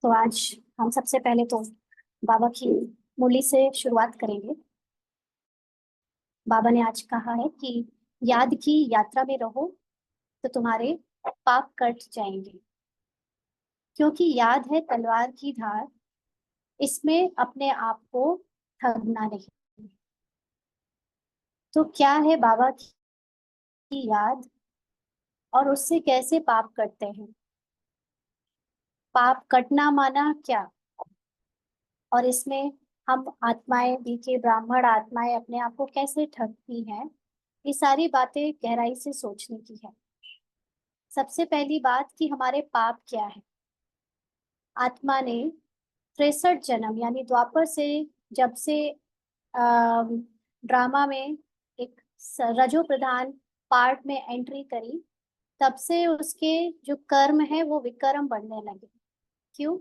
तो आज हम सबसे पहले तो बाबा की मुरली से शुरुआत करेंगे। बाबा ने आज कहा है कि याद की यात्रा में रहो तो तुम्हारे पाप कट जाएंगे, क्योंकि याद है तलवार की धार, इसमें अपने आप को ठगना नहीं। तो क्या है बाबा की याद और उससे कैसे पाप कटते हैं? पाप कटना माना क्या? और इसमें हम आत्माएं, बीके ब्राह्मण आत्माएं अपने आप को कैसे ठगती हैं, ये सारी बातें गहराई से सोचने की है। सबसे पहली बात कि हमारे पाप क्या है। आत्मा ने 63 जन्म यानी द्वापर से, जब से ड्रामा में एक रजो प्रधान पार्ट में एंट्री करी, तब से उसके जो कर्म है वो विकर्म बढ़ने लगे। क्यों?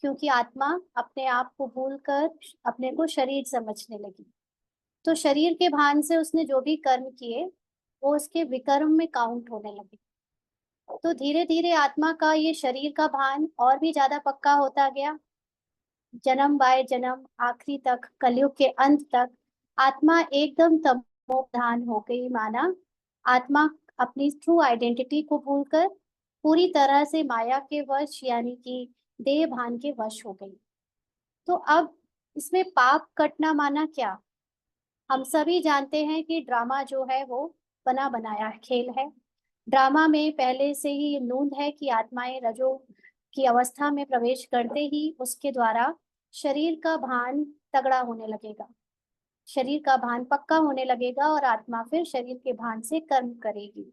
क्योंकि आत्मा अपने आप को भूलकर अपने को शरीर समझने लगी। तो शरीर के भान से उसने जो भी कर्म किए वो उसके विकर्म में काउंट होने लगे। तो धीरे धीरे आत्मा का ये शरीर का भान और भी ज्यादा पक्का होता गया। जन्म बाय जन्म आखिरी तक, कलयुग के अंत तक आत्मा एकदम तमोप्रधान हो गई। माना आत्मा अपनी ट्रू आइडेंटिटी को भूलकर पूरी तरह से माया के वश यानी कि देह भान के वश हो गई। तो अब इसमें पाप कटना माना क्या? हम सभी जानते हैं कि ड्रामा जो है वो बना बनाया खेल है। ड्रामा में पहले से ही ये नूंद है कि आत्माएं रजो की अवस्था में प्रवेश करते ही उसके द्वारा शरीर का भान तगड़ा होने लगेगा, शरीर का भान पक्का होने लगेगा और आत्मा फिर शरीर के भान से कर्म करेगी।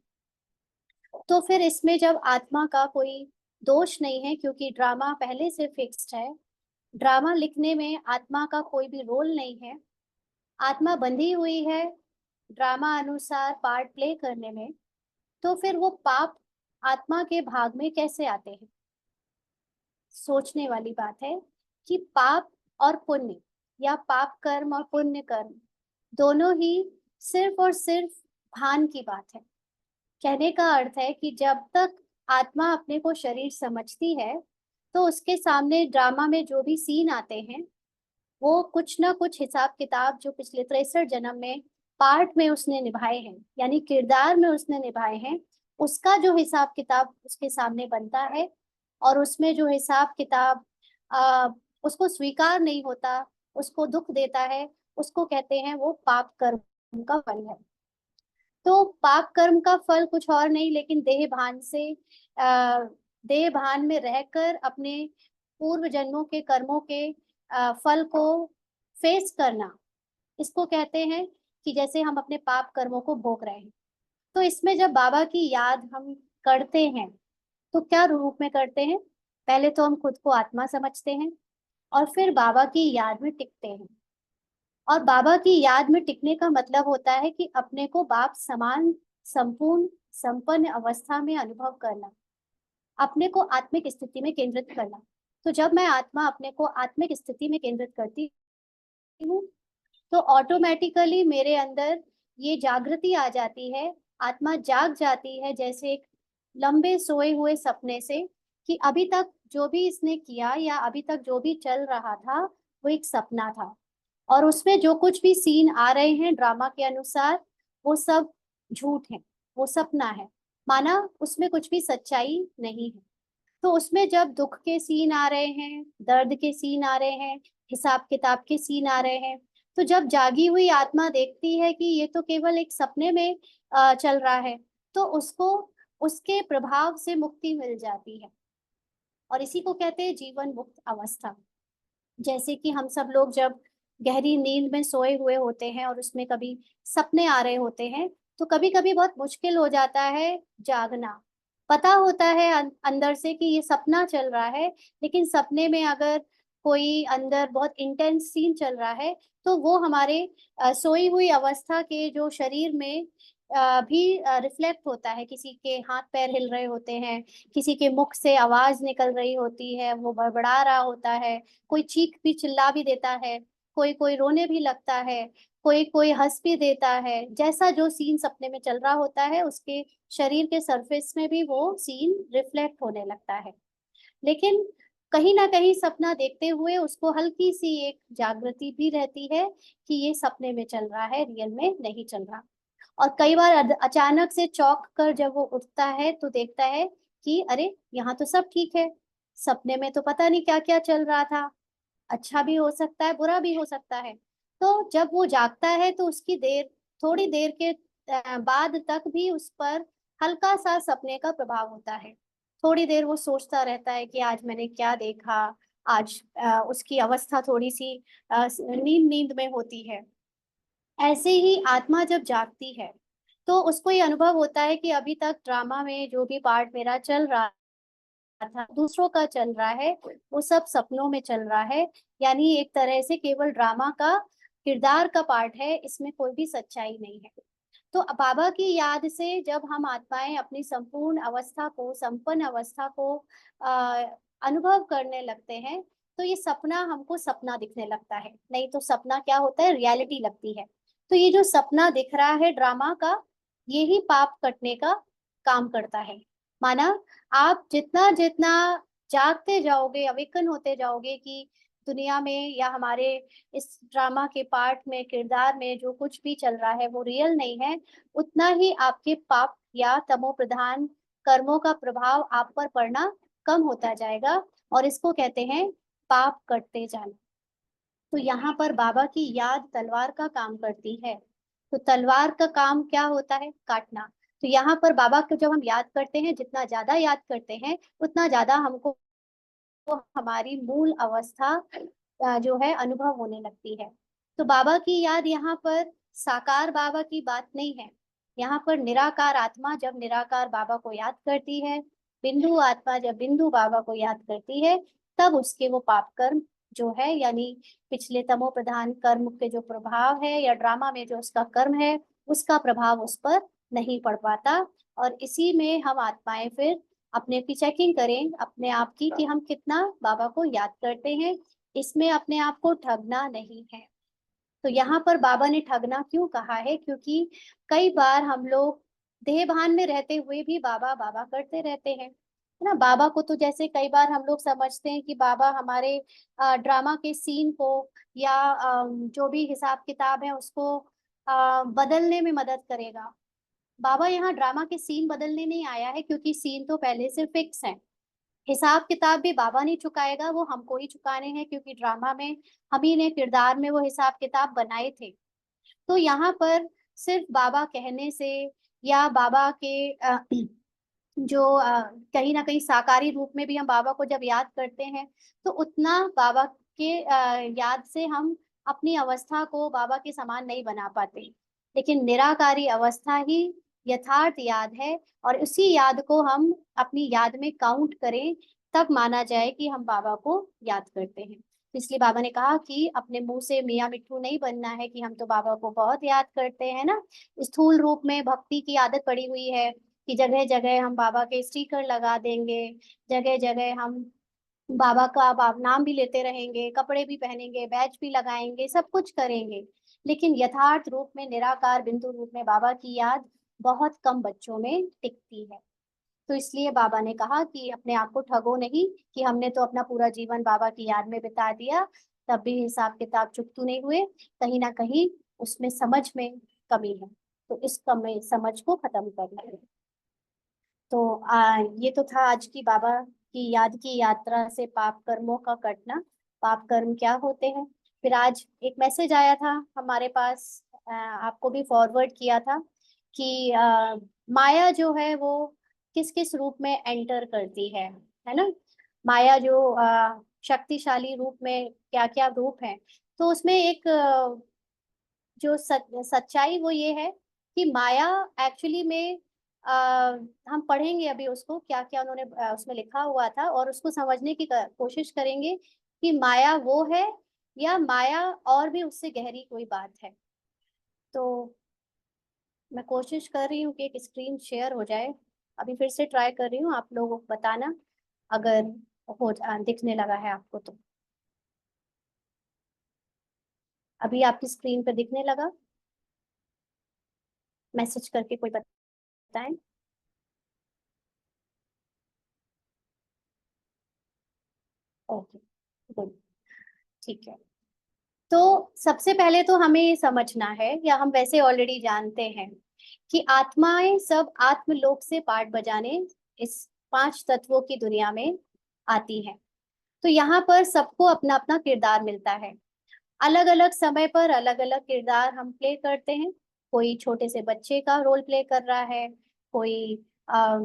तो फिर इसमें जब आत्मा का कोई दोष नहीं है, क्योंकि ड्रामा पहले से फिक्स्ड है, ड्रामा लिखने में आत्मा का कोई भी रोल नहीं है, आत्मा बंधी हुई है ड्रामा अनुसार पार्ट प्ले करने में, तो फिर वो पाप आत्मा के भाग में कैसे आते हैं? सोचने वाली बात है कि पाप और पुण्य या पाप कर्म और पुण्य कर्म दोनों ही सिर्फ और सिर्फ भान की बात है। कहने का अर्थ है कि जब तक आत्मा अपने को शरीर समझती है तो उसके सामने ड्रामा में जो भी सीन आते हैं वो कुछ ना कुछ हिसाब किताब जो पिछले 63 जन्म में पार्ट में उसने निभाए हैं यानी किरदार में उसने निभाए हैं, उसका जो हिसाब किताब उसके सामने बनता है। और उसमें जो हिसाब किताब आ, उसको स्वीकार नहीं होता, उसको दुख देता है, उसको कहते हैं वो पाप कर्म का फल है। तो पाप कर्म का फल कुछ और नहीं लेकिन देह भान से, आ, देह भान में रहकर अपने पूर्व जन्मों के कर्मों के फल को फेस करना, इसको कहते हैं कि जैसे हम अपने पाप कर्मों को भोग रहे हैं। तो इसमें जब बाबा की याद हम करते हैं तो क्या रूप में करते हैं? पहले तो हम खुद को आत्मा समझते हैं और फिर बाबा की याद में टिकते हैं। और बाबा की याद में टिकने का मतलब होता है कि अपने को बाप समान, संपूर्ण, संपन्न अवस्था में अनुभव करना, अपने को आत्मिक स्थिति में केंद्रित करना। तो जब मैं आत्मा अपने को आत्मिक स्थिति में केंद्रित करती हूँ तो ऑटोमेटिकली मेरे अंदर ये जागृति आ जाती है, आत्मा जाग जाती है जैसे एक लंबे सोए हुए सपने से, कि अभी तक जो भी इसने किया या अभी तक जो भी चल रहा था वो एक सपना था। और उसमें जो कुछ भी सीन आ रहे हैं ड्रामा के अनुसार वो सब झूठ है, वो सपना है। माना उसमें कुछ भी सच्चाई नहीं है। तो उसमें जब दुख के सीन आ रहे हैं, दर्द के सीन आ रहे हैं, हिसाब किताब के सीन आ रहे हैं, तो जब जागी हुई आत्मा देखती है कि ये तो केवल एक सपने में चल रहा है, तो उसको उसके प्रभाव से मुक्ति मिल जाती है। और इसी को कहते हैं जीवन मुक्त अवस्था। जैसे कि हम सब लोग जब गहरी नींद में सोए हुए होते हैं और उसमें कभी सपने आ रहे होते हैं, तो कभी कभी बहुत मुश्किल हो जाता है जागना। पता होता है अंदर से कि ये सपना चल रहा है, लेकिन सपने में अगर कोई अंदर बहुत इंटेंस सीन चल रहा है तो वो हमारे सोई हुई अवस्था के जो शरीर में भी रिफ्लेक्ट होता है। किसी के हाथ पैर हिल रहे होते हैं, किसी के मुख से आवाज निकल रही होती है, वो बड़बड़ा रहा होता है, कोई चीख भी चिल्ला भी देता है, कोई कोई रोने भी लगता है, कोई कोई हंस भी देता है। जैसा जो सीन सपने में चल रहा होता है उसके शरीर के सरफेस में भी वो सीन रिफ्लेक्ट होने लगता है। लेकिन कहीं ना कहीं सपना देखते हुए उसको हल्की सी एक जागृति भी रहती है कि ये सपने में चल रहा है, रियल में नहीं चल रहा। और कई बार अचानक से चौंक कर जब वो उठता है तो देखता है कि अरे यहाँ तो सब ठीक है, सपने में तो पता नहीं क्या क्या चल रहा था, अच्छा भी हो सकता है बुरा भी हो सकता है। तो जब वो जागता है तो उसकी थोड़ी देर के बाद तक भी उस पर हल्का सा सपने का प्रभाव होता है। थोड़ी देर वो सोचता रहता है कि आज मैंने क्या देखा। आज उसकी अवस्था थोड़ी सी नींद नींद में होती है। ऐसे ही आत्मा जब जागती है तो उसको ये अनुभव होता है कि अभी तक ड्रामा में जो भी पार्ट मेरा चल रहा था, दूसरों का चल रहा है, वो सब सपनों में चल रहा है। यानी एक तरह से केवल ड्रामा का किरदार का पार्ट है, इसमें कोई भी सच्चाई नहीं है। तो बाबा की याद से जब हम आत्माएं अपनी संपूर्ण अवस्था को, संपन्न अवस्था को आ, अनुभव करने लगते हैं, तो ये सपना हमको सपना दिखने लगता है। नहीं तो सपना क्या होता है, रियलिटी लगती है। तो ये जो सपना दिख रहा है ड्रामा का, ये ही पाप कटने का काम करता है। माना आप जितना जितना जागते जाओगे, अवेकन होते जाओगे कि दुनिया में या हमारे इस ड्रामा के पार्ट में, किरदार में जो कुछ भी चल रहा है वो रियल नहीं है, उतना ही आपके पाप या तमो प्रधान कर्मों का प्रभाव आप पर पड़ना कम होता जाएगा। और इसको कहते हैं पाप कटते जाना। तो यहाँ पर बाबा की याद तलवार का काम करती है। तो तलवार का काम क्या होता है, काटना। तो यहाँ पर बाबा को जब हम याद करते हैं, जितना ज्यादा याद करते हैं उतना ज्यादा हमको हमारी मूल अवस्था जो है अनुभव होने लगती है। तो बाबा की याद यहाँ पर साकार बाबा की बात नहीं है। यहाँ पर निराकार आत्मा जब निराकार बाबा को याद करती है, बिंदु आत्मा जब बिंदु बाबा को याद करती है, तब उसके वो पाप कर्म जो है, यानी पिछले तमो प्रधान कर्म के जो प्रभाव है या ड्रामा में जो उसका कर्म है, उसका प्रभाव उस पर नहीं पड़ पाता। और इसी में हम आत्माएं फिर अपने की चेकिंग करें अपने आप की कि हम कितना बाबा को याद करते हैं। इसमें अपने आप को ठगना नहीं है। तो यहाँ पर बाबा ने ठगना क्यों कहा है, क्योंकि कई बार हम लोग देह भान में रहते हुए भी बाबा बाबा करते रहते हैं, है ना। बाबा को तो जैसे कई बार हम लोग समझते हैं कि बाबा हमारे ड्रामा के सीन को या जो भी हिसाब किताब है उसको बदलने में मदद करेगा। बाबा यहाँ ड्रामा के सीन बदलने नहीं आया है, क्योंकि सीन तो पहले से फिक्स है। हिसाब किताब भी बाबा नहीं चुकाएगा, वो हमको ही चुकाने हैं, क्योंकि ड्रामा में हम ही ने किरदार में वो हिसाब किताब बनाए थे। तो यहाँ पर सिर्फ बाबा कहने से या बाबा के जो कहीं ना कहीं साकारी रूप में भी हम बाबा को जब याद करते हैं, तो उतना बाबा के याद से हम अपनी अवस्था को बाबा के समान नहीं बना पाते। लेकिन निराकारी अवस्था ही यथार्थ याद है, और उसी याद को हम अपनी याद में काउंट करें, तब माना जाए कि हम बाबा को याद करते हैं। इसलिए बाबा ने कहा कि अपने मुंह से मियाँ मिट्ठू नहीं बनना है कि हम तो बाबा को बहुत याद करते हैं ना। स्थूल रूप में भक्ति की आदत पड़ी हुई है कि जगह जगह हम बाबा के स्टिकर लगा देंगे, जगह जगह हम बाबा का नाम भी लेते रहेंगे, कपड़े भी पहनेंगे, बैच भी लगाएंगे, सब कुछ करेंगे। लेकिन यथार्थ रूप में, निराकार बिंदु रूप में बाबा की याद बहुत कम बच्चों में टिकती है। तो इसलिए बाबा ने कहा कि अपने आप को ठगो नहीं कि हमने तो अपना पूरा जीवन बाबा की याद में बिता दिया, तब भी हिसाब किताब चुकतू नहीं हुए। कहीं ना कहीं उसमें समझ में कमी है, तो इस कमी समझ को खत्म करना है। तो ये तो था आज की बाबा की याद की यात्रा से पाप कर्मों का कटना। पाप कर्म क्या होते हैं। फिर आज एक मैसेज आया था हमारे पास, आपको भी फॉरवर्ड किया था कि माया जो है वो किस किस रूप में एंटर करती है ना। माया जो शक्तिशाली रूप में क्या क्या रूप है। तो उसमें एक जो सच्चाई वो ये है कि माया एक्चुअली में हम पढ़ेंगे अभी उसको, क्या क्या उन्होंने उसमें लिखा हुआ था, और उसको समझने की कोशिश करेंगे कि माया वो है या माया और भी उससे गहरी कोई बात है। तो मैं कोशिश कर रही हूँ कि एक स्क्रीन शेयर हो जाए। अभी फिर से ट्राई कर रही हूँ, आप लोगों को बताना अगर दिखने लगा है आपको तो। अभी आपकी स्क्रीन पर दिखने लगा, मैसेज करके कोई बताएं। ओके, गुड, ठीक है। तो सबसे पहले तो हमें ये समझना है, या हम वैसे ऑलरेडी जानते हैं, कि आत्माएं सब आत्मलोक से पाठ बजाने इस पांच तत्वों की दुनिया में आती हैं। तो यहाँ पर सबको अपना अपना किरदार मिलता है। अलग अलग समय पर अलग अलग किरदार हम प्ले करते हैं। कोई छोटे से बच्चे का रोल प्ले कर रहा है, कोई अम,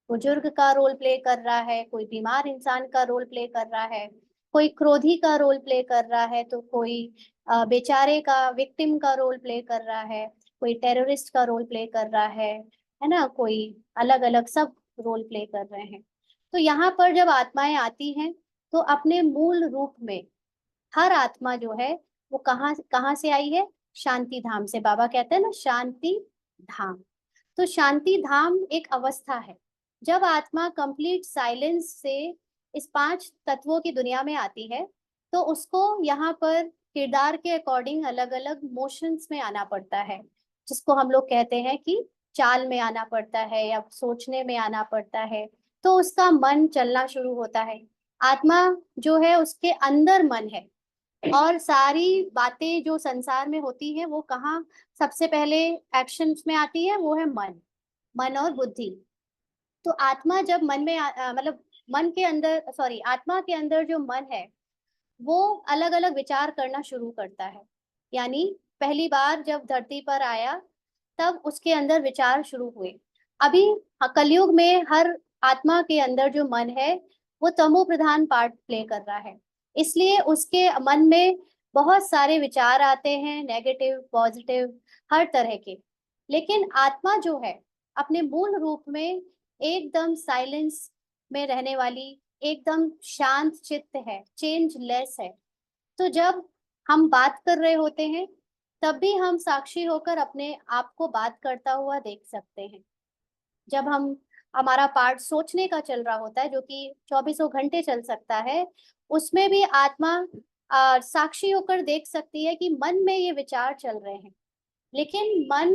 बुजुर्ग का रोल प्ले कर रहा है, कोई बीमार इंसान का रोल प्ले कर रहा है, कोई क्रोधी का रोल प्ले कर रहा है, तो कोई बेचारे का विक्टिम का रोल प्ले कर रहा है, कोई टेररिस्ट का रोल प्ले कर रहा है ना, कोई अलग अलग सब रोल प्ले कर रहे हैं। तो यहाँ पर जब आत्माएं आती हैं, तो अपने मूल रूप में हर आत्मा जो है वो कहाँ कहाँ से आई है? शांति धाम से। बाबा कहते हैं ना, शांति धाम। तो शांति धाम एक अवस्था है। जब आत्मा कंप्लीट साइलेंस से इस पांच तत्वों की दुनिया में आती है, तो उसको यहाँ पर किरदार के अकॉर्डिंग अलग अलग मोशंस में आना पड़ता है, जिसको हम लोग कहते हैं कि चाल में आना पड़ता है या सोचने में आना पड़ता है। तो उसका मन चलना शुरू होता है। आत्मा जो है उसके अंदर मन है, और सारी बातें जो संसार में होती है वो कहाँ सबसे पहले एक्शंस में आती है? वो है मन, मन और बुद्धि। तो आत्मा जब मन में मतलब मन के अंदर, सॉरी, आत्मा के अंदर जो मन है वो अलग अलग विचार करना शुरू करता है। यानी पहली बार जब धरती पर आया, तब उसके अंदर विचार शुरू हुए। अभी कलयुग में हर आत्मा के अंदर जो मन है वो तमो प्रधान पार्ट प्ले कर रहा है, इसलिए उसके मन में बहुत सारे विचार आते हैं, नेगेटिव पॉजिटिव हर तरह के। लेकिन आत्मा जो है अपने मूल रूप में एकदम साइलेंस में रहने वाली, एकदम शांत चित्त है, चेंज लेस है। तो जब हम बात कर रहे होते हैं, तब भी हम साक्षी होकर अपने आप को बात करता हुआ देख सकते हैं। जब हम हमारा पार्ट सोचने का चल रहा होता है, जो कि चौबीसों घंटे चल सकता है, उसमें भी आत्मा साक्षी होकर देख सकती है कि मन में ये विचार चल रहे हैं। लेकिन मन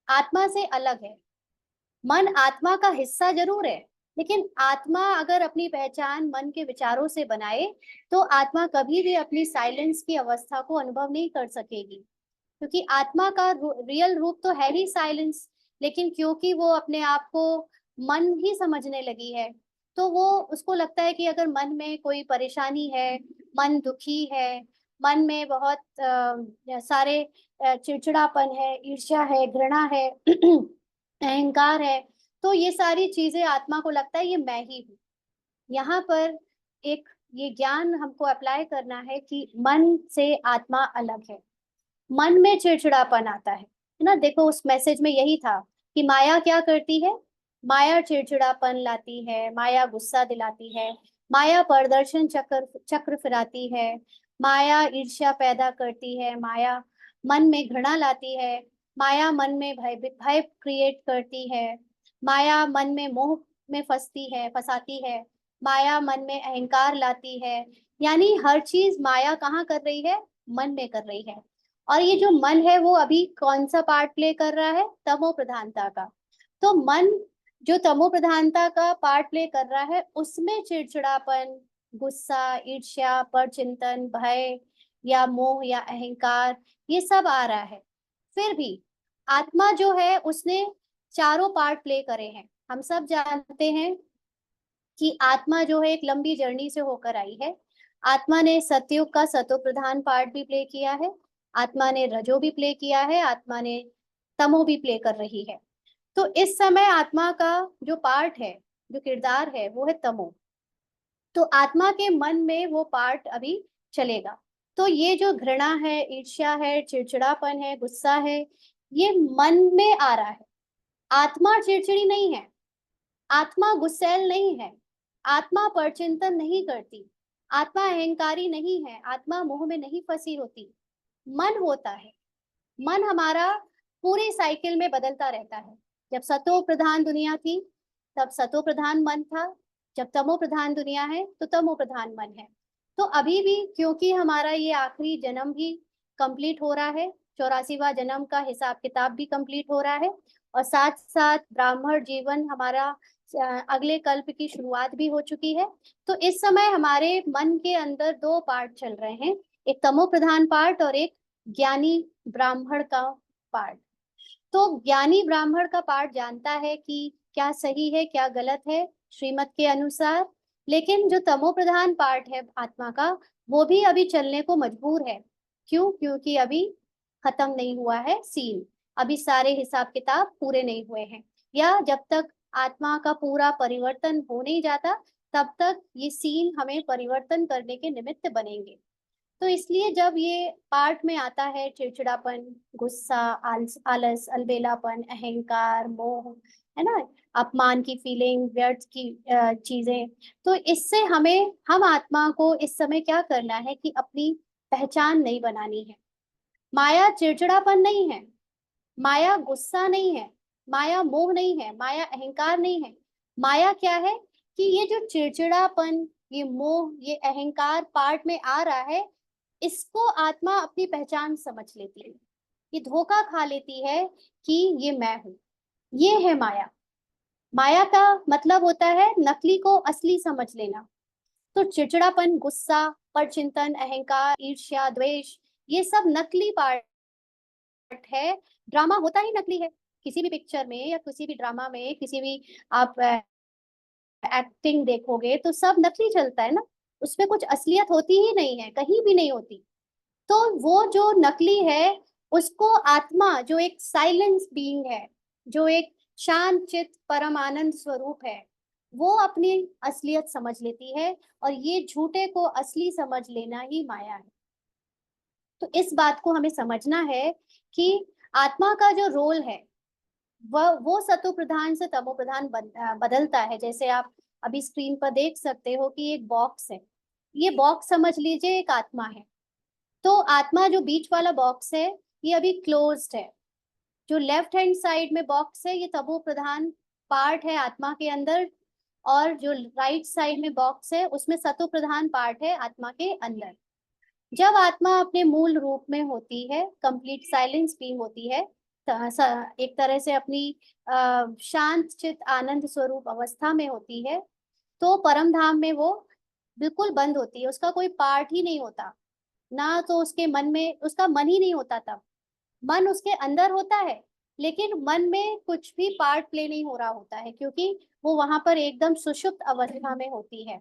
आत्मा से अलग है। मन आत्मा का हिस्सा जरूर है, लेकिन आत्मा अगर अपनी पहचान मन के विचारों से बनाए, तो आत्मा कभी भी अपनी साइलेंस की अवस्था को अनुभव नहीं कर सकेगी, क्योंकि आत्मा का रियल रूप तो है ही साइलेंस। लेकिन क्योंकि वो अपने आप को मन ही समझने लगी है, तो वो उसको लगता है कि अगर मन में कोई परेशानी है, मन दुखी है, मन में बहुत सारे चिड़चिड़ापन है, ईर्ष्या है, घृणा है, अहंकार है, तो ये सारी चीजें आत्मा को लगता है ये मैं ही हूँ। यहाँ पर एक ये ज्ञान हमको अप्लाई करना है कि मन से आत्मा अलग है। मन में चिड़चिड़ापन आता है ना। देखो उस मैसेज में यही था कि माया क्या करती है? माया चिड़चिड़ापन लाती है, माया गुस्सा दिलाती है, माया प्रदर्शन चक्र चक्र फिराती है, माया ईर्ष्या पैदा करती है, माया मन में घृणा लाती है, माया मन में भय भय क्रिएट करती है, माया मन में मोह में फंसाती है, माया मन में अहंकार लाती है। यानी हर चीज माया कहाँ कर रही है? मन में कर रही है। और ये जो मन है वो अभी कौन सा पार्ट प्ले कर रहा है? तमो प्रधानता का। तो मन जो तमो प्रधानता का पार्ट प्ले कर रहा है, उसमें चिड़चिड़ापन, गुस्सा, ईर्ष्या, परचिंतन, भय या मोह या अहंकार, ये सब आ रहा है। फिर भी आत्मा जो है उसने चारों पार्ट प्ले करे हैं। हम सब जानते हैं कि आत्मा जो है एक लंबी जर्नी से होकर आई है। आत्मा ने सतयुग का सतो प्रधान पार्ट भी प्ले किया है, आत्मा ने रजो भी प्ले किया है, आत्मा ने तमो भी प्ले कर रही है। तो इस समय आत्मा का जो पार्ट है, जो किरदार है, वो है तमो। तो आत्मा के मन में वो पार्ट अभी चलेगा। तो ये जो घृणा है, ईर्ष्या है, चिड़चिड़ापन है, गुस्सा है, ये मन में आ रहा है। आत्मा चिड़चिड़ी नहीं है, आत्मा गुस्सैल नहीं है, आत्मा परचिंतन नहीं करती, आत्मा अहंकारी नहीं है, आत्मा मोह में नहीं फंसी होती। मन होता है। मन हमारा पूरी साइकिल में बदलता रहता है। जब सतो प्रधान दुनिया थी, तब सतो प्रधान मन था। जब तमो प्रधान दुनिया है, तो तमो प्रधान मन है। तो अभी भी क्योंकि हमारा ये आखिरी जन्म भी कंप्लीट हो रहा है, 84वां जन्म का हिसाब किताब भी कंप्लीट हो रहा है, और साथ साथ ब्राह्मण जीवन हमारा अगले कल्प की शुरुआत भी हो चुकी है। तो इस समय हमारे मन के अंदर दो पार्ट चल रहे हैं, एक तमो प्रधान पार्ट और एक ज्ञानी ब्राह्मण का पार्ट। तो ज्ञानी ब्राह्मण का पार्ट जानता है कि क्या सही है क्या गलत है श्रीमत के अनुसार, लेकिन जो तमो प्रधान पार्ट है आत्मा का, वो भी अभी चलने को मजबूर है। क्यों? क्योंकि अभी खत्म नहीं हुआ है सीन, अभी सारे हिसाब किताब पूरे नहीं हुए हैं, या जब तक आत्मा का पूरा परिवर्तन हो नहीं जाता तब तक ये सीन हमें परिवर्तन करने के निमित्त बनेंगे। तो इसलिए जब ये पार्ट में आता है चिड़चिड़ापन, गुस्सा, आलस, अलबेलापन, अहंकार, मोह, है ना, अपमान की फीलिंग, व्यर्थ की चीजें, तो इससे हम आत्मा को इस समय क्या करना है कि अपनी पहचान नहीं बनानी है। माया चिड़चिड़ापन नहीं है, माया गुस्सा नहीं है, माया मोह नहीं है, माया अहंकार नहीं है। माया क्या है कि ये जो चिड़चिड़ापन, ये मोह, ये अहंकार पार्ट में आ रहा है, इसको आत्मा अपनी पहचान समझ लेती है, ये धोखा खा लेती है कि ये मैं हूं। ये है माया। माया का मतलब होता है नकली को असली समझ लेना। तो चिड़चिड़ापन, गुस्सा, परचिंतन, अहंकार, ईर्ष्या, द्वेष, ये सब नकली पार्ट है। ड्रामा होता ही नकली है। किसी भी पिक्चर में या किसी भी ड्रामा में, किसी भी आप एक्टिंग देखोगे तो सब नकली चलता है ना, उसमें कुछ असलियत होती ही नहीं है, कहीं भी नहीं होती। तो वो जो नकली है, उसको आत्मा जो एक साइलेंस बीइंग है, जो एक शांत चित परम आनंद स्वरूप है, वो अपनी असलियत समझ लेती है। और ये झूठे को असली समझ लेना ही माया है। तो इस बात को हमें समझना है कि आत्मा का जो रोल है वो सतो प्रधान से तमो प्रधान बदलता है। जैसे आप अभी स्क्रीन पर देख सकते हो कि एक बॉक्स है, ये बॉक्स समझ लीजिए एक आत्मा है। तो आत्मा जो बीच वाला बॉक्स है ये अभी क्लोज्ड है। जो लेफ्ट हैंड साइड में बॉक्स है ये तमो प्रधान पार्ट है आत्मा के अंदर, और जो राइट साइड में बॉक्स है उसमें सतो प्रधान पार्ट है आत्मा के अंदर। जब आत्मा अपने मूल रूप में होती है, कंप्लीट साइलेंस भी होती है, एक तरह से अपनी शांत चित आनंद स्वरूप अवस्था में होती है, तो परम धाम में वो बिल्कुल बंद होती है, उसका कोई पार्ट ही नहीं होता ना। तो उसके मन में, उसका मन ही नहीं होता तब। मन उसके अंदर होता है, लेकिन मन में कुछ भी पार्ट प्ले नहीं हो रहा होता है, क्योंकि वो वहां पर एकदम सुषुप्त अवस्था में होती है,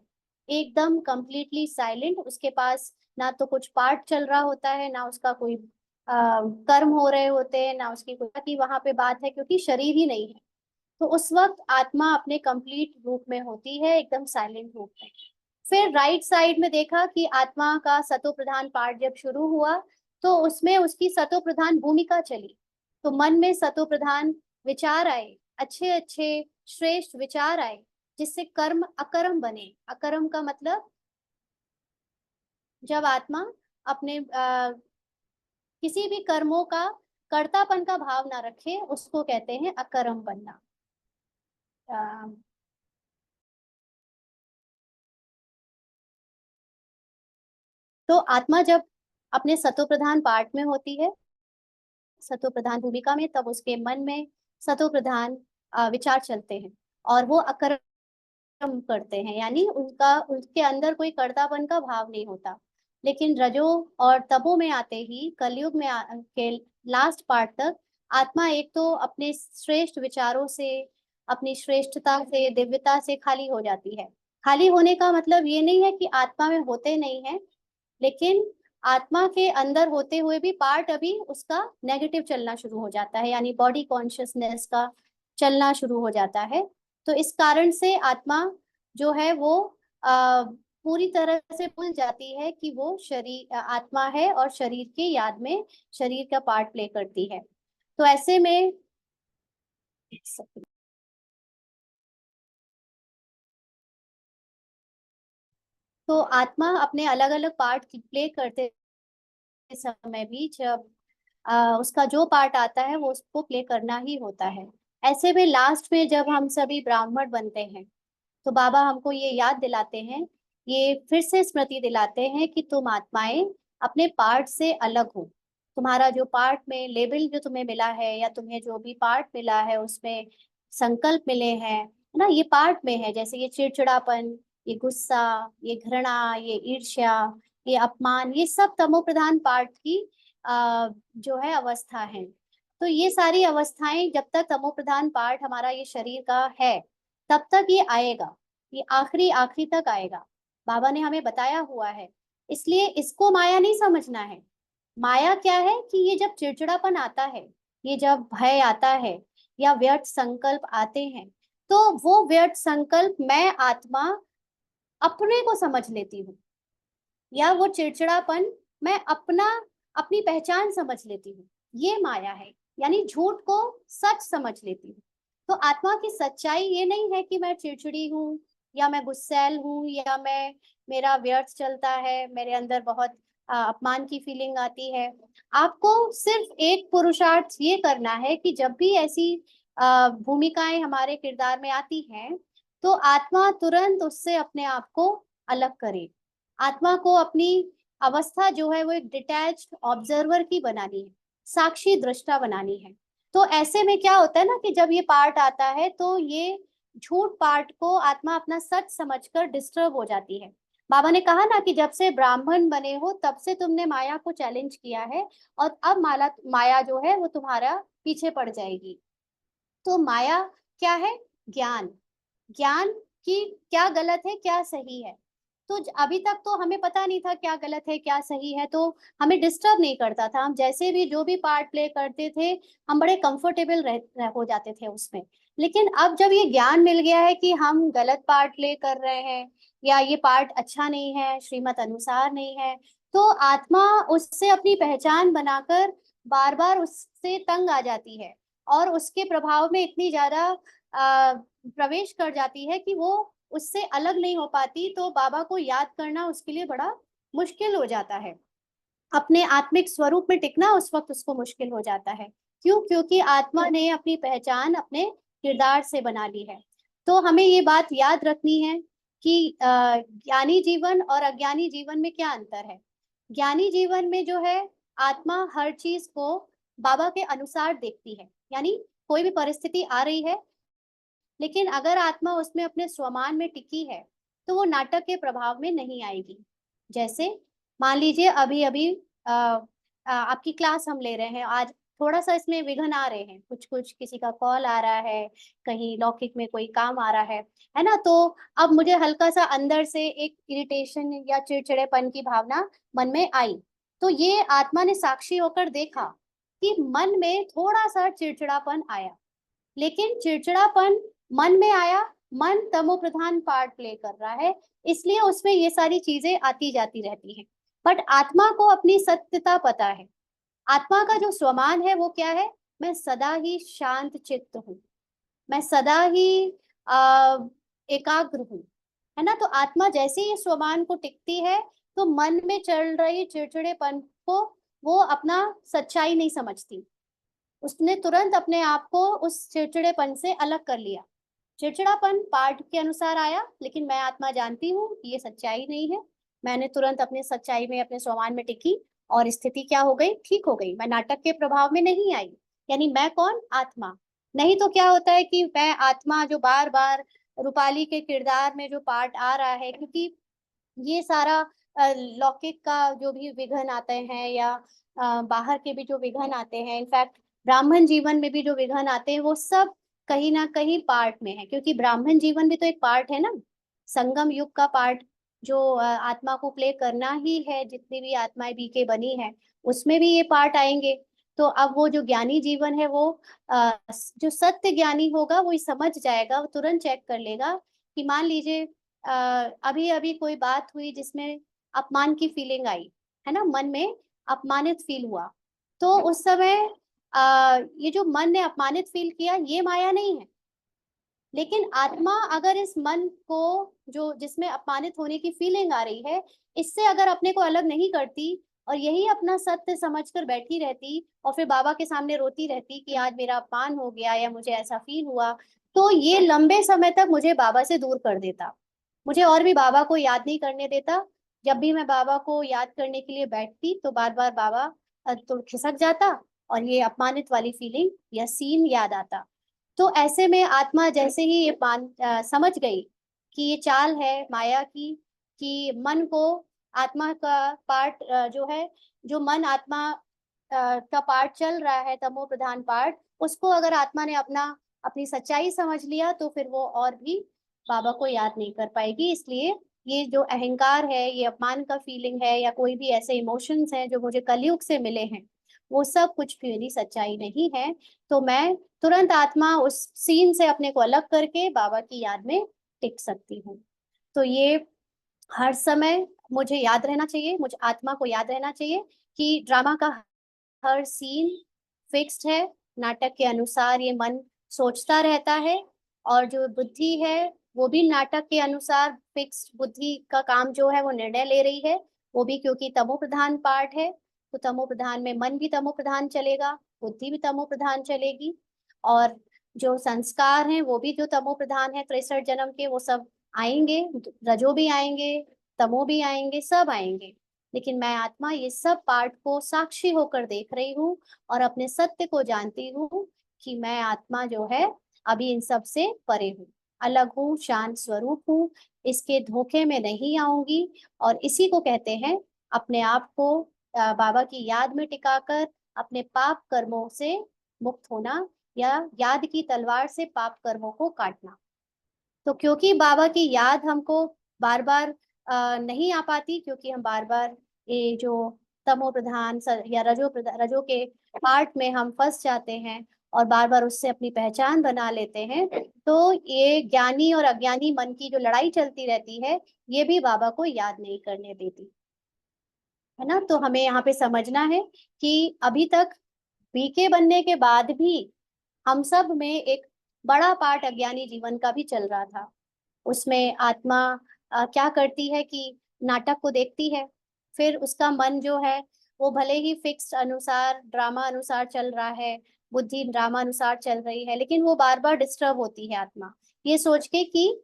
एकदम कंप्लीटली साइलेंट। उसके पास ना तो कुछ पार्ट चल रहा होता है, ना उसका कोई कर्म हो रहे होते हैं, ना उसकी कोई की वहां पे बात है, क्योंकि शरीर ही नहीं है। तो उस वक्त आत्मा अपने कंप्लीट रूप में होती है, एकदम साइलेंट रूप में। फिर राइट साइड में देखा कि आत्मा का सतो प्रधान पार्ट जब शुरू हुआ, तो उसमें उसकी सतो प्रधान भूमिका चली। तो मन में सतो प्रधान विचार आए, अच्छे अच्छे श्रेष्ठ विचार आए, जिससे कर्म अकर्म बने। अकर्म का मतलब जब आत्मा अपने किसी भी कर्मों का कर्तापन का भाव ना रखे, उसको कहते हैं अकर्म बनना। अ, तो आत्मा जब अपने सतो प्रधान पार्ट में होती है, सतो प्रधान भूमिका में, तब उसके मन में सतो प्रधान विचार चलते हैं, और वो अकर्म करते हैं, यानी उनका उनके अंदर कोई कर्तापन का भाव नहीं होता। लेकिन रजो और तमो में आते ही, कलयुग में के लास्ट पार्ट तक, आत्मा एक तो अपने श्रेष्ठ विचारों से, अपनी श्रेष्ठता से, दिव्यता से खाली हो जाती है। खाली होने का मतलब ये नहीं है कि आत्मा में होते नहीं है, लेकिन आत्मा के अंदर होते हुए भी पार्ट अभी उसका नेगेटिव चलना शुरू हो जाता है, यानी बॉडी कॉन्शियसनेस का चलना शुरू हो जाता है। तो इस कारण से आत्मा जो है वो पूरी तरह से भूल जाती है कि वो शरीर आत्मा है, और शरीर की याद में शरीर का पार्ट प्ले करती है। तो ऐसे में तो आत्मा अपने अलग अलग पार्ट प्ले करते समय भी, जब उसका जो पार्ट आता है वो उसको प्ले करना ही होता है। ऐसे में लास्ट में जब हम सभी ब्राह्मण बनते हैं, तो बाबा हमको ये याद दिलाते हैं, ये फिर से स्मृति दिलाते हैं कि तुम आत्माएं अपने पार्ट से अलग हो। तुम्हारा जो पार्ट में लेबल जो तुम्हें मिला है, या तुम्हें जो भी पार्ट मिला है उसमें संकल्प मिले हैं, है ना, ये पार्ट में है। जैसे ये चिड़चिड़ापन, ये गुस्सा, ये घृणा, ये ईर्ष्या, ये अपमान, ये सब तमो प्रधान पार्ट की जो है अवस्था है। तो ये सारी अवस्थाएं जब तक तमो प्रधान पार्ट हमारा ये शरीर का है तब तक ये आएगा, ये आखिरी आखिरी तक आएगा, बाबा ने हमें बताया हुआ है। इसलिए इसको माया नहीं समझना है। माया क्या है कि ये जब चिड़चिड़ापन आता है, ये जब भय आता है, या व्यर्थ संकल्प आते हैं, तो वो व्यर्थ संकल्प मैं आत्मा अपने को समझ लेती हूँ, या वो चिड़चिड़ापन मैं अपनी पहचान समझ लेती हूँ। ये माया है, यानी झूठ को सच समझ लेती हूँ। तो आत्मा की सच्चाई ये नहीं है कि मैं चिड़चिड़ी हूँ, या मैं गुस्सैल हूँ, या मेरा व्यर्थ चलता है, मेरे अंदर बहुत अपमान की फीलिंग आती है। आपको सिर्फ एक पुरुषार्थ ये करना है कि जब भी ऐसी भूमिकाएं हमारे किरदार में आती हैं, तो आत्मा तुरंत उससे अपने आप को अलग करे। आत्मा को अपनी अवस्था जो है वो एक डिटैच्ड ऑब्जर्वर की बनानी है, साक्षी दृष्टा बनानी है। तो ऐसे में क्या होता है ना कि जब ये पार्ट आता है तो ये झूठ पार्ट को आत्मा अपना सच समझकर डिस्टर्ब हो जाती है। बाबा ने कहा ना कि जब से ब्राह्मण बने हो तब से तुमने माया को चैलेंज किया है, और अब माया जो है वो तुम्हारा पीछे पड़ जाएगी। तो माया क्या है? ज्ञान। ज्ञान की क्या गलत है क्या सही है। तो अभी तक तो हमें पता नहीं था क्या गलत है क्या सही है, तो हमें डिस्टर्ब नहीं करता था। हम जैसे भी जो भी पार्ट प्ले करते थे हम बड़े कंफर्टेबल हो जाते थे उसमें। लेकिन अब जब ये ज्ञान मिल गया है कि हम गलत पार्ट प्ले कर रहे हैं, या ये पार्ट अच्छा नहीं है, श्रीमत अनुसार नहीं है, तो आत्मा उससे अपनी पहचान बनाकर बार बार उससे तंग आ जाती है, और उसके प्रभाव में इतनी ज्यादा प्रवेश कर जाती है कि वो उससे अलग नहीं हो पाती। तो बाबा को याद करना उसके लिए बड़ा मुश्किल हो जाता है, अपने आत्मिक स्वरूप में टिकना उस वक्त उसको मुश्किल हो जाता है। क्यों? क्योंकि आत्मा ने अपनी पहचान अपने किरदार से बना ली है। तो हमें ये बात याद रखनी है कि ज्ञानी जीवन और अज्ञानी जीवन में क्या अंतर है। ज्ञानी जीवन में जो है आत्मा हर चीज को बाबा के अनुसार देखती है, यानी कोई भी परिस्थिति आ रही है, लेकिन अगर आत्मा उसमें अपने स्वमान में टिकी है तो वो नाटक के प्रभाव में नहीं आएगी। जैसे मान लीजिए अभी अभी आपकी क्लास हम ले रहे हैं आज, थोड़ा सा इसमें विघ्न आ रहे हैं, कुछ कुछ किसी का कॉल आ रहा है, कहीं लौकिक में कोई काम आ रहा है ना। तो अब मुझे हल्का सा अंदर से एक इरिटेशन या चिड़चिड़ेपन की भावना मन में आई। तो ये आत्मा ने साक्षी होकर देखा कि मन में थोड़ा सा चिड़चिड़ापन आया, लेकिन चिड़चिड़ापन मन में आया, मन तमो प्रधान पार्ट प्ले कर रहा है, इसलिए उसमें ये सारी चीजें आती जाती रहती हैं। बट आत्मा को अपनी सत्यता पता है। आत्मा का जो स्वमान है वो क्या है? मैं सदा ही शांत चित्त हूँ, मैं सदा ही आ, एकाग्र हूँ, है ना। तो आत्मा जैसे ही स्वमान को टिकती है तो मन में चल रही चिड़चिड़ेपन को वो अपना सच्चाई नहीं समझती, उसने तुरंत अपने आप को उस चिड़चिड़ेपन से अलग कर लिया। चिड़चिड़ापन पाठ के अनुसार आया, लेकिन मैं आत्मा जानती हूँ कि ये सच्चाई नहीं है। मैंने तुरंत अपने सच्चाई में अपने स्वमान में टिकी, और स्थिति क्या हो गई? ठीक हो गई। मैं नाटक के प्रभाव में नहीं आई। यानी मैं कौन? आत्मा। नहीं तो क्या होता है कि मैं आत्मा जो बार बार रूपाली के किरदार में जो पार्ट आ रहा है, क्योंकि ये सारा लौकिक का जो भी विघन आते हैं, या बाहर के भी जो विघन आते हैं, इनफैक्ट ब्राह्मण जीवन में भी जो विघन आते हैं, वो सब कहीं ना कहीं पार्ट में है, क्योंकि ब्राह्मण जीवन भी तो एक पार्ट है ना, संगम युग का पार्ट, जो आत्मा को प्ले करना ही है। जितनी भी आत्माएं बीके बनी है उसमें भी ये पार्ट आएंगे। तो अब वो जो ज्ञानी जीवन है वो जो सत्य ज्ञानी होगा वो ये समझ जाएगा, वो तुरंत चेक कर लेगा कि मान लीजिए अभी अभी कोई बात हुई जिसमें अपमान की फीलिंग आई, है ना, मन में अपमानित फील हुआ, तो उस समय ये जो मन ने अपमानित फील किया ये माया नहीं है। लेकिन आत्मा अगर इस मन को जो जिसमें अपमानित होने की फीलिंग आ रही है, इससे अगर अपने को अलग नहीं करती और यही अपना सत्य समझकर बैठी रहती, और फिर बाबा के सामने रोती रहती कि आज मेरा अपमान हो गया या मुझे ऐसा फील हुआ, तो ये लंबे समय तक मुझे बाबा से दूर कर देता, मुझे और भी बाबा को याद नहीं करने देता। जब भी मैं बाबा को याद करने के लिए बैठती तो बार बार बाबा तो खिसक जाता और ये अपमानित वाली फीलिंग या सीन याद आता। तो ऐसे में आत्मा जैसे ही ये समझ गई कि ये चाल है माया की, कि मन को आत्मा का पार्ट जो है, जो मन आत्मा का पार्ट चल रहा है, तमो प्रधान पार्ट, उसको अगर आत्मा ने अपनी सच्चाई समझ लिया तो फिर वो और भी बाबा को याद नहीं कर पाएगी। इसलिए ये जो अहंकार है, ये अपमान का फीलिंग है, या कोई भी ऐसे इमोशंस हैं जो मुझे कलयुग से मिले हैं, वो सब कुछ भी मेरी सच्चाई नहीं है। तो मैं तुरंत आत्मा उस सीन से अपने को अलग करके बाबा की याद में टिक सकती हूँ। तो ये हर समय मुझे याद रहना चाहिए, मुझे आत्मा को याद रहना चाहिए कि ड्रामा का हर सीन फिक्स्ड है। नाटक के अनुसार ये मन सोचता रहता है, और जो बुद्धि है वो भी नाटक के अनुसार फिक्स्ड बुद्धि का काम जो है वो निर्णय ले रही है, वो भी क्योंकि तमो प्रधान पार्ट है। तो तमो प्रधान में मन भी तमो प्रधान चलेगा, बुद्धि भी तमो प्रधान चलेगी, और जो संस्कार हैं वो भी जो तमो प्रधान है 63 जन्म के, वो सब आएंगे। रजो भी आएंगे, तमो भी आएंगे, सब आएंगे। लेकिन मैं आत्मा ये सब पार्ट को साक्षी होकर देख रही हूँ और अपने सत्य को जानती हूँ कि मैं आत्मा जो है अभी इन सब से परे हूँ, अलग हूँ, शांत स्वरूप हूँ, इसके धोखे में नहीं आऊंगी। और इसी को कहते हैं अपने आप को बाबा की याद में टिकाकर अपने पाप कर्मों से मुक्त होना, या याद की तलवार से पाप कर्मों को काटना। तो क्योंकि बाबा की याद हमको बार बार नहीं आ पाती, क्योंकि हम बार बार ये जो तमो प्रधान या रजो के पार्ट में हम फंस जाते हैं और बार बार उससे अपनी पहचान बना लेते हैं, तो ये ज्ञानी और अज्ञानी मन की जो लड़ाई चलती रहती है, ये भी बाबा को याद नहीं करने देती है ना। तो हमें यहाँ पे समझना है कि अभी तक बीके बनने के बाद भी हम सब में एक बड़ा पार्ट अज्ञानी जीवन का भी चल रहा था। उसमें आत्मा क्या करती है कि नाटक को देखती है, फिर उसका मन जो है वो भले ही फिक्स्ड अनुसार ड्रामा अनुसार चल रहा है, बुद्धि ड्रामा अनुसार चल रही है, लेकिन वो बार बार डिस्टर्ब होती है आत्मा, ये सोच के कि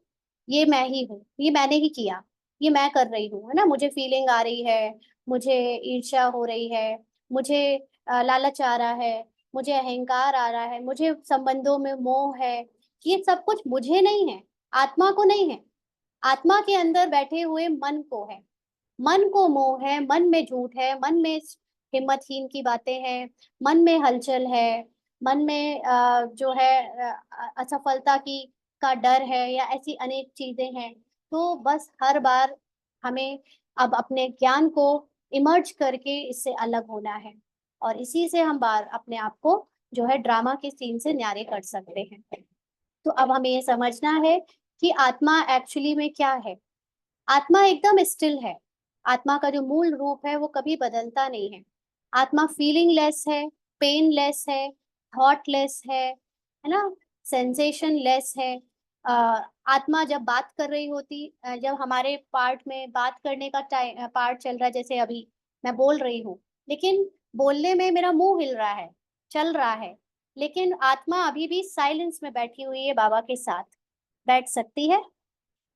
ये मैं ही हूँ, ये मैंने ही किया, ये मैं कर रही हूँ, है ना। मुझे फीलिंग आ रही है, मुझे ईर्ष्या हो रही है, मुझे लालच आ रहा है, मुझे अहंकार आ रहा है, मुझे संबंधों में मोह है। ये सब कुछ मुझे नहीं है, आत्मा को नहीं है, आत्मा के अंदर बैठे हुए मन को है। मन को मोह है, मन में झूठ है, मन में हिम्मतहीन की बातें हैं, मन में हलचल है, मन में जो है असफलता की का डर है, या ऐसी अनेक चीजें हैं। तो बस हर बार हमें अब अपने ज्ञान को इमर्ज करके इससे अलग होना है, और इसी से हम बार अपने आप को जो है ड्रामा के सीन से न्यारे कर सकते हैं। तो अब हमें ये समझना है कि आत्मा एक्चुअली में क्या है। आत्मा एकदम स्टिल है, आत्मा का जो मूल रूप है वो कभी बदलता नहीं है। आत्मा फीलिंग लेस है, पेन लेस है, थॉट लेस है ना, सेंसेशन लेस है। आत्मा जब बात कर रही होती, जब हमारे पार्ट में बात करने का टाइम पार्ट चल रहा है, जैसे अभी मैं बोल रही हूँ, लेकिन बोलने में मेरा मुंह हिल रहा है, चल रहा है, लेकिन आत्मा अभी भी साइलेंस में बैठी हुई है, बाबा के साथ बैठ सकती है।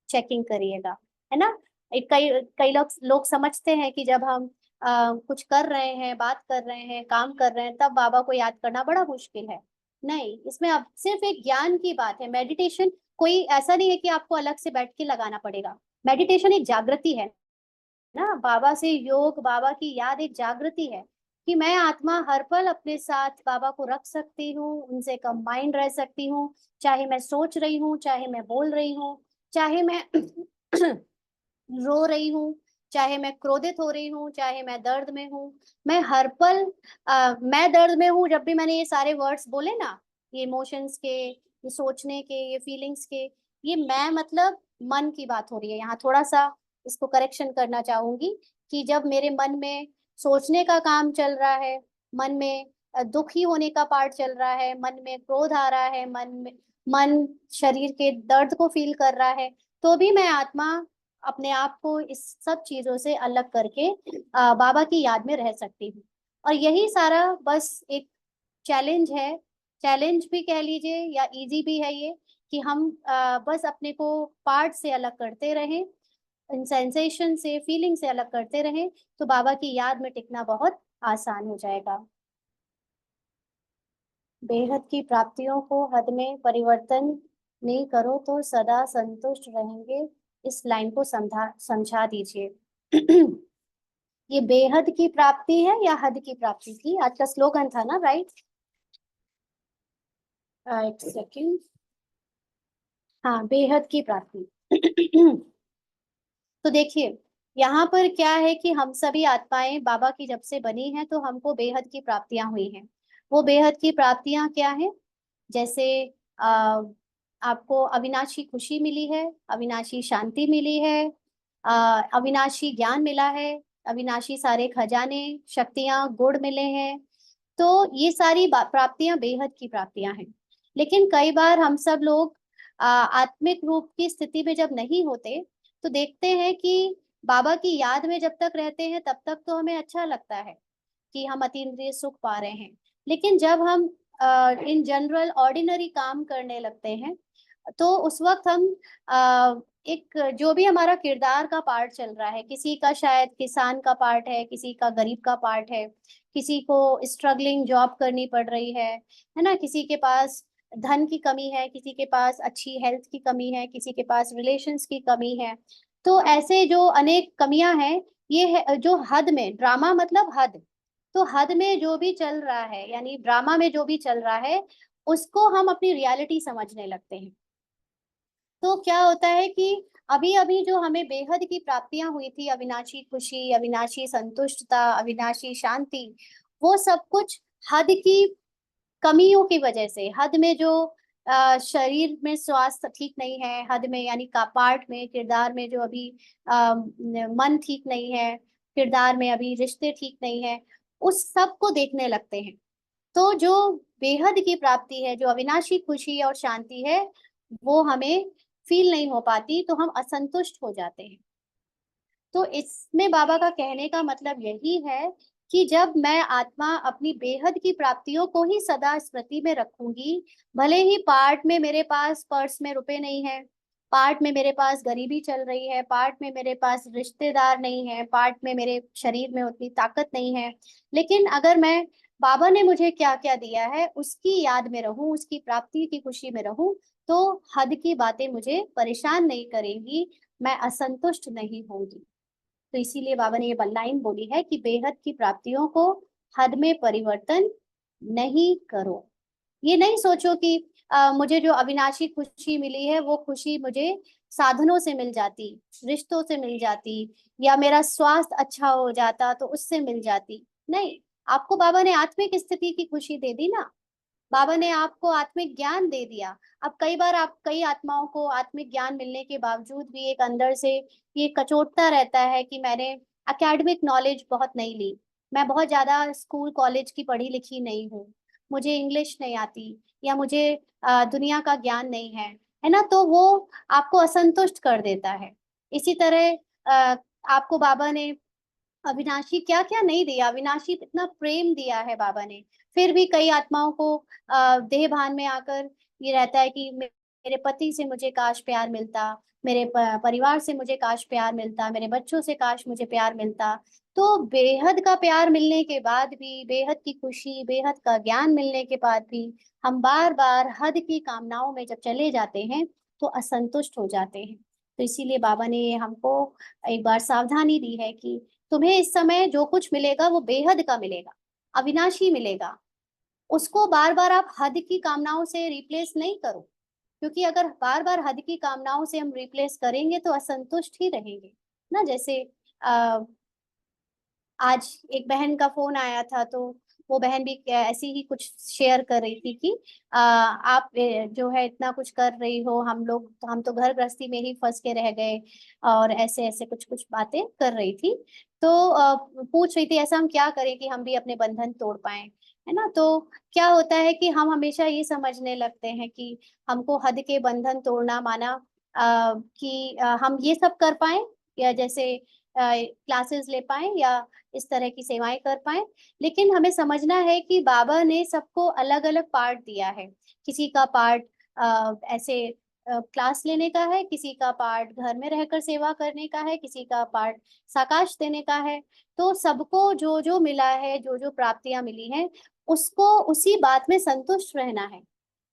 चेकिंग करिएगा, है ना। कई कई लोग समझते हैं कि जब हम कुछ कर रहे हैं, बात कर रहे हैं, काम कर रहे हैं, तब बाबा को याद करना बड़ा मुश्किल है। नहीं, इसमें अब सिर्फ एक ज्ञान की बात है। मेडिटेशन कोई ऐसा नहीं है कि आपको अलग से बैठ के लगाना पड़ेगा। मेडिटेशन एक जागृति है ना, बाबा से योग, बाबा की याद एक जागृति है, कि मैं आत्मा हर पल अपने साथ बाबा को रख सकती हूँ, उनसे कंबाइंड रह सकती हूँ, चाहे मैं सोच रही हूँ, चाहे मैं बोल रही हूँ, चाहे मैं रो रही हूँ, चाहे मैं क्रोधित हो रही हूँ, चाहे मैं दर्द में हूँ। मैं हर पल मैं दर्द में हूँ, जब भी मैंने ये सारे वर्ड्स बोले ना, ये इमोशंस के, ये सोचने के, ये फीलिंग्स के, ये मैं मतलब मन की बात हो रही है। यहाँ थोड़ा सा इसको करेक्शन करना चाहूंगी कि जब मेरे मन में सोचने का काम चल रहा है, मन में दुखी होने का पार्ट चल रहा है, मन में क्रोध आ रहा है, मन शरीर के दर्द को फील कर रहा है, तो भी मैं आत्मा अपने आप को इस सब चीजों से अलग करके बाबा की याद में रह सकती हूँ। और यही सारा बस एक चैलेंज है, चैलेंज भी कह लीजिए या इजी भी है ये, कि हम बस अपने को पार्ट से अलग करते रहें, सेंसेशन से, फीलिंग से अलग करते रहें, तो बाबा की याद में टिकना बहुत आसान हो जाएगा। बेहद की प्राप्तियों को हद में परिवर्तन नहीं करो तो सदा संतुष्ट रहेंगे। इस लाइन को समझा दीजिए। ये बेहद की प्राप्ति है या हद की प्राप्ति थी? आज का स्लोगन था ना, राइट? एक सेकेंड। हाँ, बेहद की प्राप्ति। तो देखिए, यहाँ पर क्या है कि हम सभी आत्माएं बाबा की जब से बनी हैं तो हमको बेहद की प्राप्तियां हुई हैं। वो बेहद की प्राप्तियां क्या है? जैसे आ, आपको अविनाशी खुशी मिली है, अविनाशी शांति मिली है, अविनाशी ज्ञान मिला है, अविनाशी सारे खजाने, शक्तियां, गुण मिले हैं। तो ये सारी प्राप्तियां बेहद की प्राप्तियां हैं। लेकिन कई बार हम सब लोग आत्मिक रूप की स्थिति में जब नहीं होते तो देखते हैं कि बाबा की याद में जब तक रहते हैं तब तक तो हमें अच्छा लगता है कि हम अतीन्द्रिय सुख पा रहे हैं। लेकिन जब हम इन जनरल ऑर्डिनरी काम करने लगते हैं तो उस वक्त हम एक जो भी हमारा किरदार का पार्ट चल रहा है, किसी का शायद किसान का पार्ट है, किसी का गरीब का पार्ट है, किसी को स्ट्रगलिंग जॉब करनी पड़ रही है ना, किसी के पास धन की कमी है, किसी के पास अच्छी हेल्थ की कमी है, किसी के पास रिलेशंस की कमी है। तो ऐसे जो अनेक कमियां हैं, ये है जो हद में, ड्रामा मतलब हद, तो हद में जो भी चल रहा है यानी ड्रामा में जो भी चल रहा है उसको हम अपनी रियलिटी समझने लगते हैं। तो क्या होता है कि अभी अभी जो हमें बेहद की प्राप्तियां हुई थी, अविनाशी खुशी, अविनाशी संतुष्टता, अविनाशी शांति, वो सब कुछ हद की कमियों की वजह से, हद में जो शरीर में स्वास्थ्य ठीक नहीं है, हद में यानी का पार्ट में, किरदार में जो अभी मन ठीक नहीं है, किरदार में अभी रिश्ते ठीक नहीं है, उस सब को देखने लगते हैं। तो जो बेहद की प्राप्ति है, जो अविनाशी खुशी और शांति है, वो हमें फील नहीं हो पाती, तो हम असंतुष्ट हो जाते हैं। तो इसमें बाबा का कहने का मतलब यही है कि जब मैं आत्मा अपनी बेहद की प्राप्तियों को ही सदा स्मृति में रखूंगी, भले ही पार्ट में मेरे पास पर्स में रुपए नहीं है, पार्ट में मेरे पास गरीबी चल रही है, पार्ट में मेरे पास रिश्तेदार नहीं है, पार्ट में मेरे शरीर में उतनी ताकत नहीं है, लेकिन अगर मैं बाबा ने मुझे क्या क्या दिया है उसकी याद में रहूं, उसकी प्राप्ति की खुशी में रहूं, तो हद की बातें मुझे परेशान नहीं करेंगी, मैं असंतुष्ट नहीं होंगी। तो इसीलिए बाबा ने ये लाइन बोली है कि बेहद की प्राप्तियों को हद में परिवर्तन नहीं करो। ये नहीं सोचो कि मुझे जो अविनाशी खुशी मिली है वो खुशी मुझे साधनों से मिल जाती, रिश्तों से मिल जाती, या मेरा स्वास्थ्य अच्छा हो जाता तो उससे मिल जाती। नहीं, आपको बाबा ने आत्मिक स्थिति की खुशी दे दी ना, बाबा ने आपको आत्मिक ज्ञान दे दिया। अब कई बार आप, कई आत्माओं को आत्मिक ज्ञान मिलने के बावजूद भी एक अंदर से ये कचोटता रहता है कि मैंने एकेडमिक नॉलेज बहुत नहीं ली, मैं बहुत ज्यादा स्कूल कॉलेज की पढ़ी लिखी नहीं हूँ, मुझे इंग्लिश नहीं आती, या मुझे दुनिया का ज्ञान नहीं है ना, तो वो आपको असंतुष्ट कर देता है। इसी तरह आपको बाबा ने अविनाशी क्या क्या नहीं दिया, अविनाशी इतना प्रेम दिया है बाबा ने, फिर भी कई आत्माओं को देह भान में आकर ये रहता है कि मेरे पति से मुझे काश प्यार मिलता, मेरे परिवार से मुझे काश प्यार मिलता, मेरे बच्चों से काश मुझे प्यार मिलता। तो बेहद का प्यार मिलने के बाद भी, बेहद की खुशी, बेहद का ज्ञान मिलने के बाद भी हम बार बार हद की कामनाओं में जब चले जाते हैं तो असंतुष्ट हो जाते हैं। तो इसीलिए बाबा ने हमको एक बार सावधानी दी है कि तुम्हें इस समय जो कुछ मिलेगा वो बेहद का मिलेगा, अविनाशी मिलेगा, उसको बार बार आप हद की कामनाओं से रिप्लेस नहीं करो, क्योंकि अगर बार बार हद की कामनाओं से हम रिप्लेस करेंगे तो असंतुष्ट ही रहेंगे ना। जैसे आज एक बहन का फोन आया था, तो वो बहन भी ऐसी ही कुछ शेयर कर रही थी कि आप जो है इतना कुछ कर रही हो, हम लोग तो, हम तो घर गृहस्थी में ही फंस के रह गए, और ऐसे ऐसे कुछ कुछ बातें कर रही थी। तो पूछ रही थी ऐसा हम क्या करें कि हम भी अपने बंधन तोड़ पाए, है ना। तो क्या होता है कि हम हमेशा ये समझने लगते हैं कि हमको हद के बंधन तोड़ना माना कि हम ये सब कर पाए, या जैसे क्लासेस ले पाए, या इस तरह की सेवाएं कर पाए। लेकिन हमें समझना है कि बाबा ने सबको अलग अलग पार्ट दिया है। किसी का पार्ट ऐसे क्लास लेने का है, किसी का पार्ट घर में रहकर सेवा करने का है, किसी का पार्ट साकाश देने का है। तो सबको जो जो मिला है, जो जो प्राप्तियां मिली हैं, उसको उसी बात में संतुष्ट रहना है।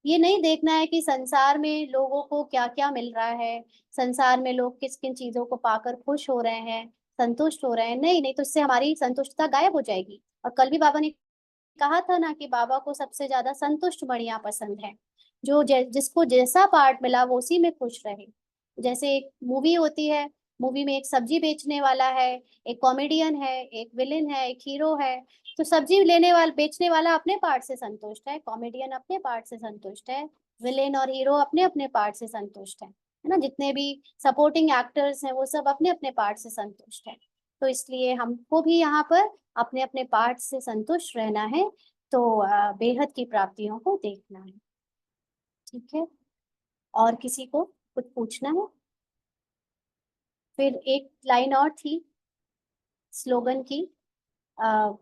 ये नहीं देखना है कि संसार में लोगों को क्या क्या मिल रहा है, संसार में लोग किस किन चीजों को पाकर खुश हो रहे हैं, संतुष्ट हो रहे हैं। नहीं नहीं, तो इससे हमारी संतुष्टता गायब हो जाएगी। और कल भी बाबा ने कहा था ना कि बाबा को सबसे ज्यादा संतुष्ट मणियां पसंद है, जो जिसको जैसा पार्ट मिला वो उसी में खुश रहे। जैसे एक मूवी होती है, मूवी में एक सब्जी बेचने वाला है, एक कॉमेडियन है, एक विलेन है, एक हीरो है। तो सब्जी लेने वाला बेचने वाला अपने पार्ट से संतुष्ट है, कॉमेडियन अपने पार्ट से संतुष्ट है, विलेन और हीरो अपने अपने पार्ट से संतुष्ट है ना। जितने भी सपोर्टिंग एक्टर्स हैं वो सब अपने अपने पार्ट से संतुष्ट है। तो इसलिए हमको भी यहाँ पर अपने अपने पार्ट से संतुष्ट रहना है। तो बेहद की प्राप्तियों को देखना है। ठीक है, और किसी को कुछ पूछना है? फिर एक लाइन और थी स्लोगन की, आ,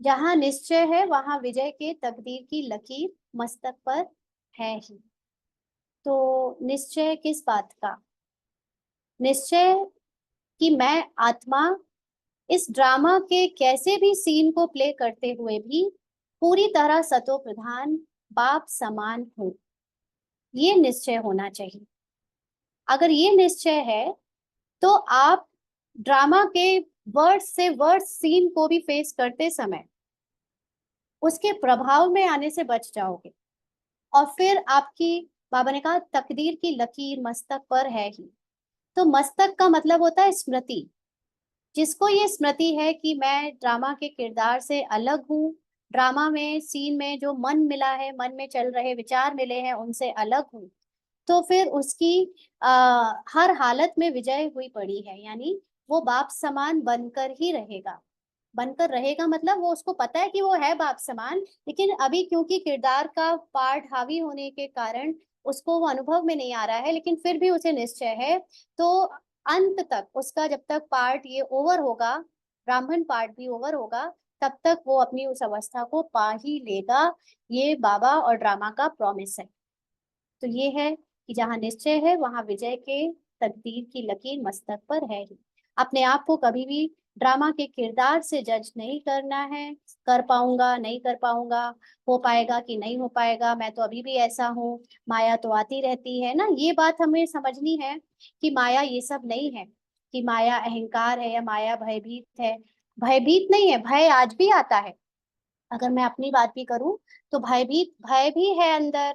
जहाँ निश्चय है वहां विजय के तकदीर की लकीर मस्तक पर है ही। तो निश्चय किस बात का? निश्चय कि मैं आत्मा इस ड्रामा के कैसे भी सीन को प्ले करते हुए भी पूरी तरह सतो प्रधान बाप समान हूँ। ये निश्चय होना चाहिए। अगर ये निश्चय है तो आप ड्रामा के वर्ड से वर्ड सीन को भी फेस करते समय उसके प्रभाव में आने से बच जाओगे। और फिर आपकी, बाबा ने कहा तकदीर की लकीर मस्तक पर है ही। तो मस्तक का मतलब होता है स्मृति। जिसको ये स्मृति है कि मैं ड्रामा के किरदार से अलग हूँ, ड्रामा में सीन में जो मन मिला है, मन में चल रहे विचार मिले हैं उनसे अलग हूँ, तो फिर उसकी हर हालत में विजय हुई पड़ी है। यानी वो बाप समान बनकर ही रहेगा। बनकर रहेगा मतलब वो, उसको पता है कि वो है बाप समान, लेकिन अभी क्योंकि किरदार का पार्ट हावी होने के कारण उसको वो अनुभव में नहीं आ रहा है, लेकिन फिर भी उसे निश्चय है। तो अंत तक उसका, जब तक पार्ट ये ओवर होगा, ब्राह्मण पार्ट भी ओवर होगा, तब तक वो अपनी उस अवस्था को पा ही लेगा। ये बाबा और ड्रामा का प्रॉमिस है। तो ये है कि जहाँ निश्चय है वहां विजय के तकदीर की लकीर मस्तक पर है ही। अपने आप को कभी भी ड्रामा के किरदार से जज नहीं करना है। कर पाऊंगा नहीं कर पाऊंगा, हो पाएगा कि नहीं हो पाएगा, मैं तो अभी भी ऐसा हूँ, माया तो आती रहती है ना। ये बात हमें समझनी है कि माया ये सब नहीं है, कि माया अहंकार है या माया भयभीत है। भयभीत नहीं है, भय आज भी आता है। अगर मैं अपनी बात भी करूं तो भयभीत, भय भी है अंदर।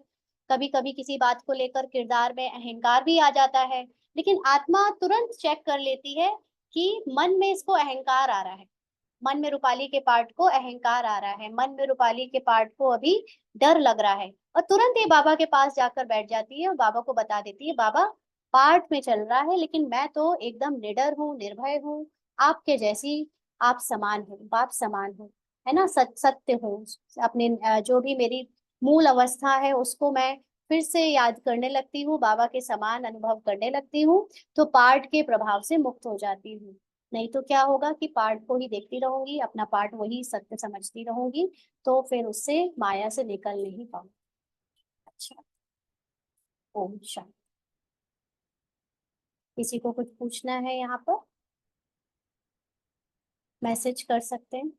कभी कभी किसी बात को लेकर किरदार में अहंकार भी आ जाता है, लेकिन आत्मा तुरंत चेक कर लेती है कि मन में इसको अहंकार आ रहा है, मन में रूपाली के पार्ट को अहंकार आ रहा है, मन में रूपाली के पार्ट को अभी डर लग रहा है। और तुरंत ये बाबा के पास जाकर बैठ जाती है और बाबा को बता देती है, बाबा पार्ट में चल रहा है लेकिन मैं तो एकदम निडर हूँ, निर्भय हूँ, आपके जैसी, आप समान हूँ, बाप समान हूँ, है ना, सत्य हूँ। अपने जो भी मेरी मूल अवस्था है उसको मैं फिर से याद करने लगती हूँ, बाबा के समान अनुभव करने लगती हूँ, तो पार्ट के प्रभाव से मुक्त हो जाती हूँ। नहीं तो क्या होगा कि पार्ट को ही देखती रहूंगी, अपना पार्ट वही सत्य समझती रहूंगी, तो फिर उससे माया से निकल नहीं पाऊंगी। अच्छा, ओम शांति। किसी को कुछ पूछना है यहाँ पर मैसेज कर सकते हैं।